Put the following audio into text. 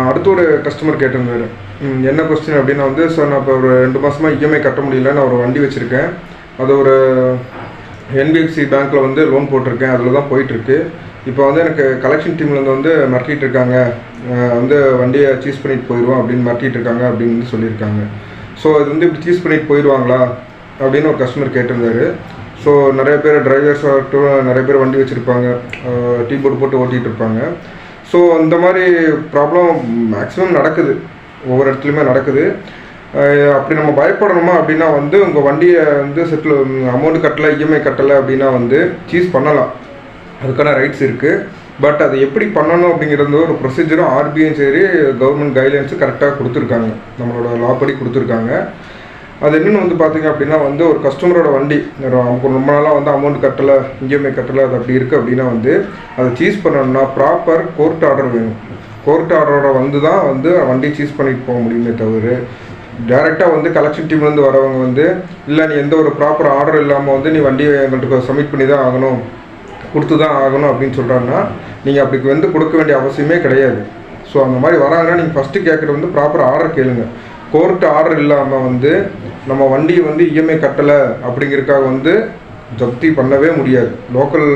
அடுத்து ஒரு கஸ்டமர் கேட்டிருந்தாரு. என்ன கொஸ்டின் அப்படின்னா வந்து, சார் நான் இப்போ ஒரு 2 மாதமாக இஎம்ஐ கட்ட முடியல. நான் ஒரு வண்டி வச்சுருக்கேன். அது ஒரு என்பிஎஃப்சி பேங்க்கில் வந்து லோன் போட்டிருக்கேன். அதில் தான் போயிட்டுருக்கு. இப்போ வந்து எனக்கு கலெக்ஷன் டீம்லேருந்து வந்து மிரட்டிகிட்டு இருக்காங்க. வந்து வண்டியை சீஸ் பண்ணிட்டு போயிடுவோம் அப்படின்னு மிரட்டிகிட்டு இருக்காங்க அப்படின்னு வந்து சொல்லியிருக்காங்க. ஸோ இது வந்து இப்படி சீஸ் பண்ணிட்டு போயிடுவாங்களா அப்படின்னு ஒரு கஸ்டமர் கேட்டிருந்தாரு. ஸோ நிறைய பேர் டிரைவர்ஸ் ஆகட்டும், நிறைய பேர் வண்டி வச்சுருப்பாங்க, டீ போர்டு போட்டு ஓட்டிகிட்டு இருப்பாங்க. ஸோ இந்த மாதிரி ப்ராப்ளம் மேக்ஸிமம் நடக்குது, ஒவ்வொரு இடத்துலையுமே நடக்குது. அப்படி நம்ம பயப்படணுமா அப்படின்னா வந்து, உங்கள் வண்டியை வந்து அமௌண்ட் கட்டலை, இஎம்ஐ கட்டலை அப்படின்னா வந்து சீஸ் பண்ணலாம், அதுக்கான ரைட்ஸ் இருக்குது. பட் அதை எப்படி பண்ணணும் அப்படிங்கிறது ஒரு ப்ரொசீஜரும் ஆர்பிஐயும் சரி கவர்மெண்ட் கைட்லைன்ஸும் கரெக்டாக கொடுத்துருக்காங்க, நம்மளோட லா படி கொடுத்துருக்காங்க. அது என்னென்னு வந்து பார்த்திங்க அப்படின்னா வந்து, ஒரு கஸ்டமரோட வண்டி ரொம்ப நாளாக வந்து அமௌண்ட் கட்டலை, இஎம்ஐ கட்டலை, அது அப்படி இருக்குது அப்படின்னா வந்து அதை சீஸ் பண்ணணும்னா ப்ராப்பர் கோர்ட் ஆர்டர் வேணும். கோர்ட் ஆர்டரோட வந்து தான் வந்து வண்டி சீஸ் பண்ணிட்டு போக முடியுமே தவிர, டேரெக்டாக வந்து கலெக்ஷன் டீம்லேருந்து வரவங்க வந்து, இல்லை நீ எந்த ஒரு ப்ராப்பர் ஆர்டர் இல்லாமல் வந்து நீ வண்டியை எங்கள்கிட்ட சப்மிட் பண்ணி தான் ஆகணும், கொடுத்து தான் ஆகணும் அப்படின்னு சொல்கிறாங்கன்னா, நீங்கள் அப்படி வந்து கொடுக்க வேண்டிய அவசியமே கிடையாது. ஸோ அந்த மாதிரி வராங்கன்னா நீங்கள் ஃபஸ்ட்டு கேட்குறது வந்து ப்ராப்பர் ஆர்டர் கேளுங்க. கோர்ட் ஆர்டர் இல்லாமல் வந்து நம்ம வண்டியை வந்து இஎம்ஐ கட்டலை அப்படிங்கிறதுக்காக வந்து ஜப்தி பண்ணவே முடியாது. லோக்கல்